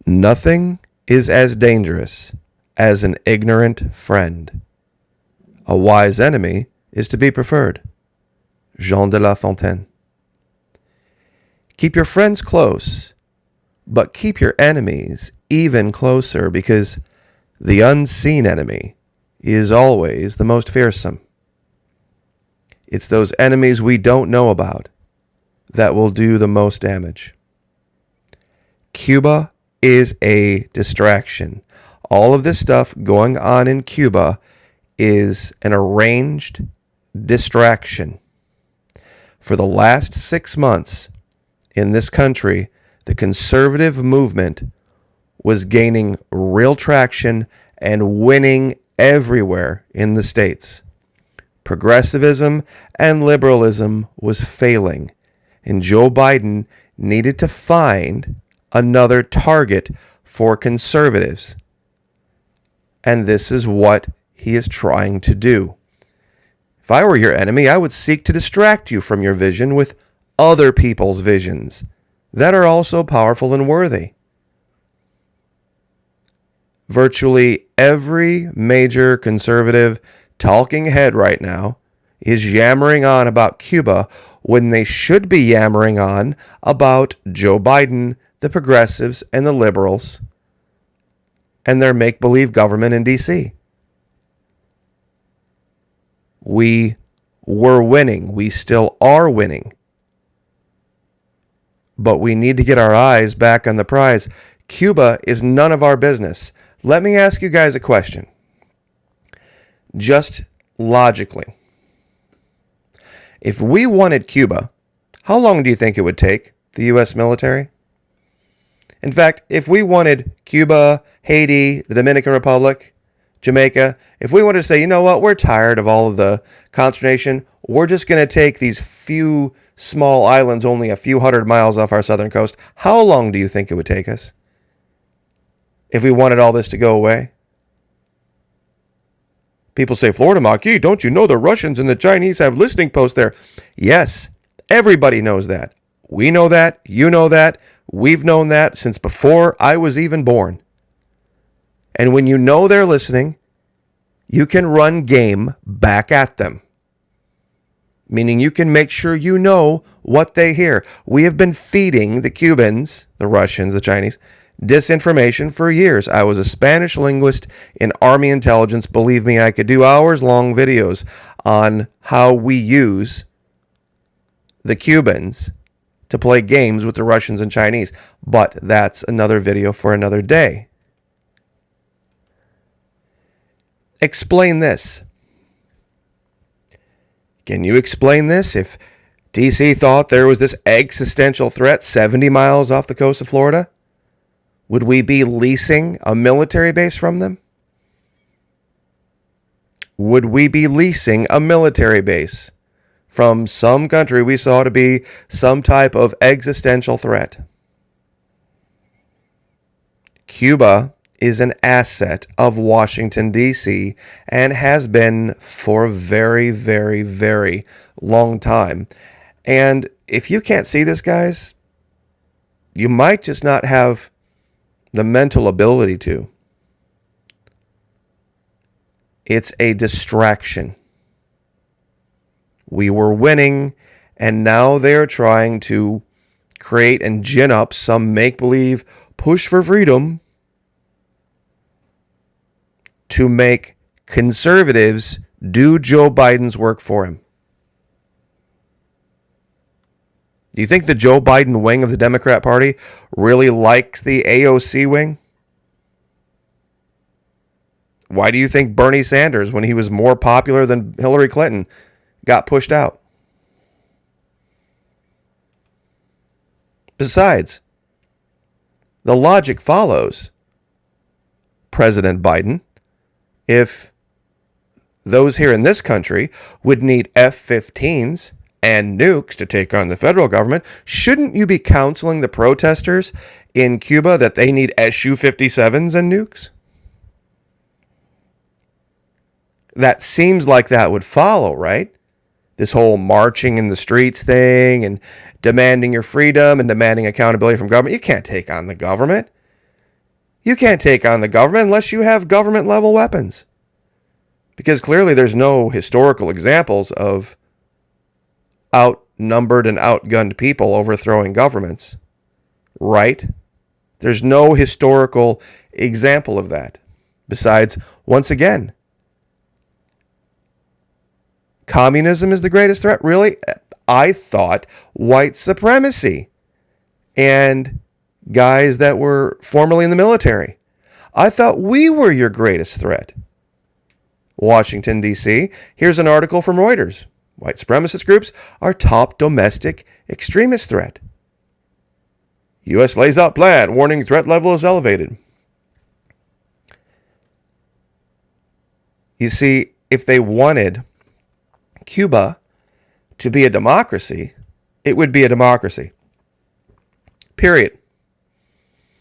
Nothing is as dangerous as an ignorant friend. A wise enemy is to be preferred. Jean de La Fontaine. Keep your friends close, but keep your enemies even closer, because the unseen enemy is always the most fearsome. It's those enemies we don't know about that will do the most damage. Cuba is a distraction. All of this stuff going on in Cuba is an arranged distraction. For the last 6 months in this country, the conservative movement was gaining real traction and winning everywhere in the states. Progressivism and liberalism was failing, and Joe Biden needed to find another target for conservatives. And this is what he is trying to do. If I were your enemy, I would seek to distract you from your vision with other people's visions that are also powerful and worthy. Virtually every major conservative talking head right now is yammering on about Cuba when they should be yammering on about Joe Biden, the progressives, and the liberals, and their make-believe government in D.C. We were winning. We still are winning. But we need to get our eyes back on the prize. Cuba is none of our business. Let me ask you guys a question. Just logically. If we wanted Cuba, how long do you think it would take the U.S. military? In fact, if we wanted Cuba, Haiti, the Dominican Republic, Jamaica, if we wanted to say, you know what, we're tired of all of the consternation, we're just going to take these few small islands only a few hundred miles off our southern coast, how long do you think it would take us if we wanted all this to go away? People say, Florida Maquis, don't you know the Russians and the Chinese have listening posts there? Yes, everybody knows that. We know that. You know that. We've known that since before I was even born. And when you know they're listening, you can run game back at them. Meaning you can make sure you know what they hear. We have been feeding the Cubans, the Russians, the Chinese, disinformation for years. I was a Spanish linguist in Army intelligence. Believe me, I could do hours-long videos on how we use the Cubans to play games with the Russians and Chinese. But that's another video for another day. Explain this. Can you explain this? If DC thought there was this existential threat 70 miles off the coast of Florida, would we be leasing a military base from them? Would we be leasing a military base from some country we saw to be some type of existential threat? Cuba is an asset of Washington, D.C., and has been for a very, very, very long time. And if you can't see this, guys, you might just not have the mental ability to. It's a distraction. We were winning, and now they're trying to create and gin up some make-believe push for freedom to make conservatives do Joe Biden's work for him. Do you think the Joe Biden wing of the Democrat Party really likes the AOC wing? Why do you think Bernie Sanders, when he was more popular than Hillary Clinton, got pushed out? Besides, the logic follows, President Biden, if those here in this country would need F-15s and nukes to take on the federal government, shouldn't you be counseling the protesters in Cuba that they need Su-57s and nukes? That seems like that would follow, right? This whole marching in the streets thing and demanding your freedom and demanding accountability from government. You can't take on the government. You can't take on the government unless you have government-level weapons. Because clearly there's no historical examples of outnumbered and outgunned people overthrowing governments. Right? There's no historical example of that. Besides, once again, communism is the greatest threat. Really? I thought white supremacy and guys that were formerly in the military. I thought we were your greatest threat. Washington, D.C. Here's an article from Reuters. White supremacist groups are top domestic extremist threat. U.S. lays out plan, warning threat level is elevated. You see, if they wanted Cuba to be a democracy, it would be a democracy. Period.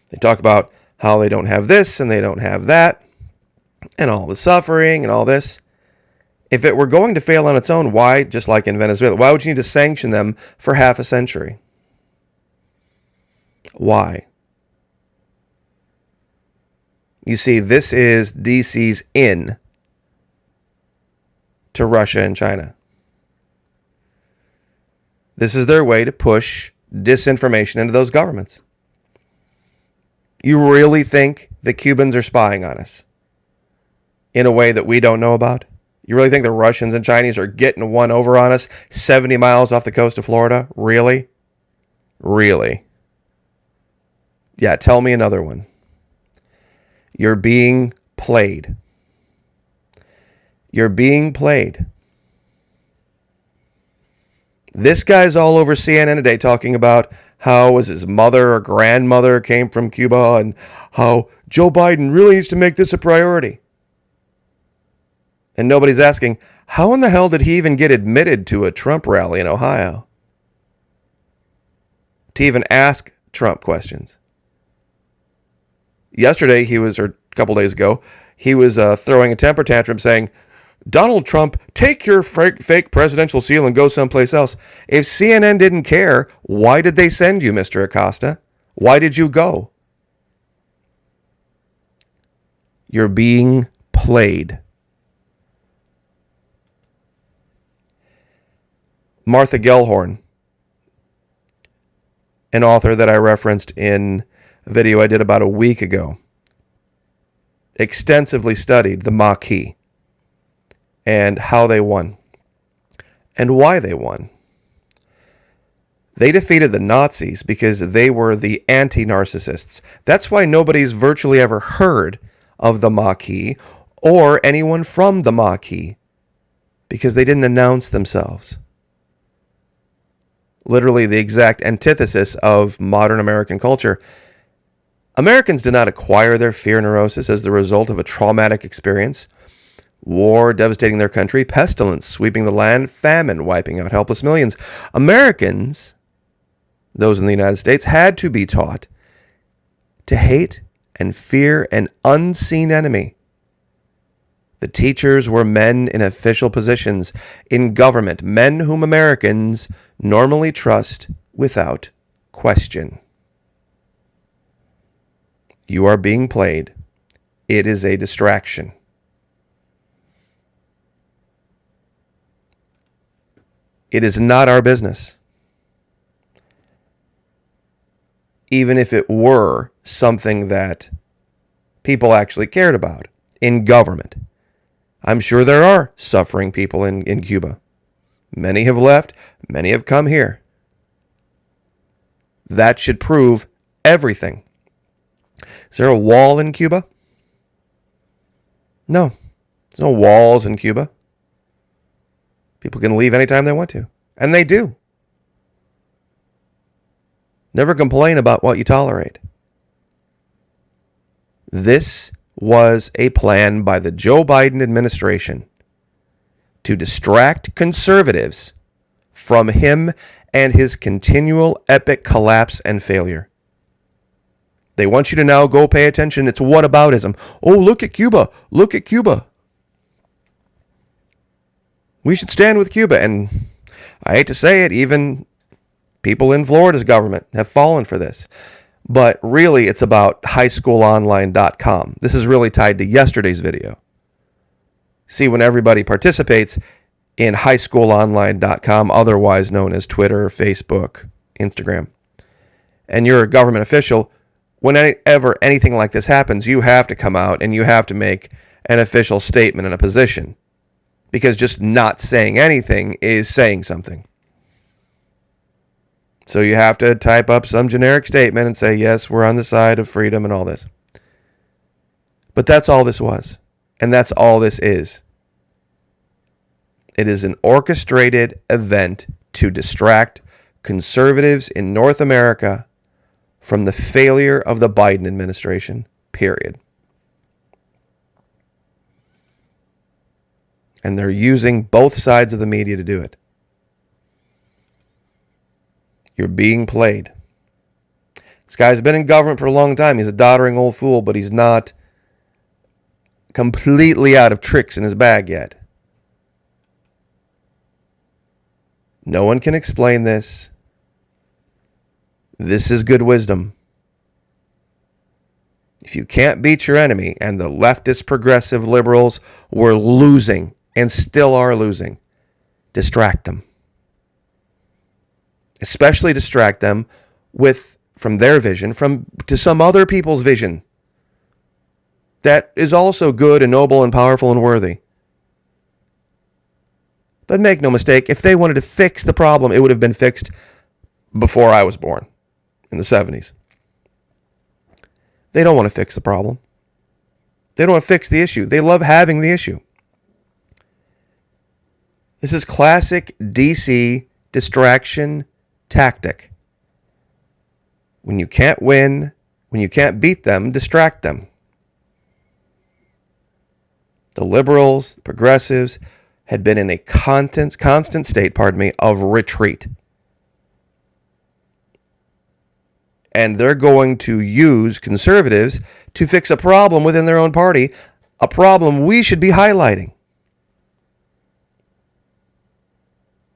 They talk about how they don't have this and they don't have that and all the suffering and all this. If it were going to fail on its own, why, just like in Venezuela, why would you need to sanction them for half a century? Why? You see, this is DC's in to Russia and China. This is their way to push disinformation into those governments. You really think the Cubans are spying on us in a way that we don't know about? You really think the Russians and Chinese are getting one over on us 70 miles off the coast of Florida? Really? Really? Yeah, tell me another one. You're being played. You're being played. This guy's all over CNN today talking about how was his mother or grandmother came from Cuba and how Joe Biden really needs to make this a priority. And nobody's asking, how in the hell did he even get admitted to a Trump rally in Ohio? To even ask Trump questions. Yesterday, or a couple days ago, he was throwing a temper tantrum saying, Donald Trump, take your fake presidential seal and go someplace else. If CNN didn't care, why did they send you, Mr. Acosta? Why did you go? You're being played. Martha Gellhorn, an author that I referenced in a video I did about a week ago, extensively studied the Maquis and how they won and why they won. They defeated the Nazis because they were the anti-narcissists. That's why nobody's virtually ever heard of the Maquis or anyone from the Maquis, because they didn't announce themselves. Literally the exact antithesis of modern American culture. Americans did not acquire their fear neurosis as the result of a traumatic experience. War devastating their country, pestilence sweeping the land, famine wiping out helpless millions. Americans, those in the United States, had to be taught to hate and fear an unseen enemy. The teachers were men in official positions in government, men whom Americans normally trust without question. You are being played. It is a distraction. It is not our business. Even if it were something that people actually cared about in government. I'm sure there are suffering people in Cuba. Many have left. Many have come here. That should prove everything. Is there a wall in Cuba? No. There's no walls in Cuba. People can leave anytime they want to. And they do. Never complain about what you tolerate. This was a plan by the Joe Biden administration to distract conservatives from him and his continual epic collapse and failure. They want you to now go pay attention. It's whataboutism. Oh, look at Cuba. Look at Cuba. We should stand with Cuba. And I hate to say it, even people in Florida's government have fallen for this. But really, it's about highschoolonline.com. This is really tied to yesterday's video. See, when everybody participates in highschoolonline.com, otherwise known as Twitter, Facebook, Instagram, and you're a government official, whenever anything like this happens, you have to come out and you have to make an official statement and a position. Because just not saying anything is saying something. So you have to type up some generic statement and say, yes, we're on the side of freedom and all this. But that's all this was. And that's all this is. It is an orchestrated event to distract conservatives in North America from the failure of the Biden administration, period. And they're using both sides of the media to do it. You're being played. This guy's been in government for a long time. He's a doddering old fool, but he's not completely out of tricks in his bag yet. No one can explain this. This is good wisdom. If you can't beat your enemy, and the leftist progressive liberals were losing and still are losing, distract them. Especially distract them from their vision to some other people's vision that is also good and noble and powerful and worthy. But make no mistake, if they wanted to fix the problem, it would have been fixed before I was born in the 70s. They don't want to fix the problem. They don't want to fix the issue. They love having the issue. This is classic DC distraction tactic. When you can't win, when you can't beat them, distract them. The liberals, the progressives, had been in a constant state, of retreat. And they're going to use conservatives to fix a problem within their own party, a problem we should be highlighting.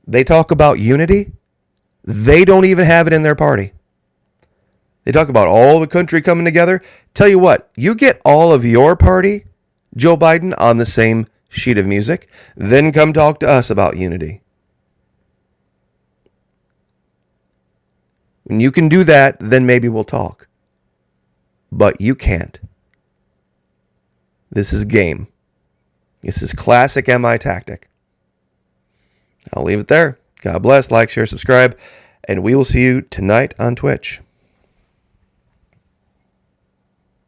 They talk about unity. They don't even have it in their party. They talk about all the country coming together. Tell you what, you get all of your party, Joe Biden, on the same sheet of music, then come talk to us about unity. When you can do that, then maybe we'll talk. But you can't. This is game. This is classic MI tactic. I'll leave it there. God bless, like, share, subscribe, and we will see you tonight on Twitch.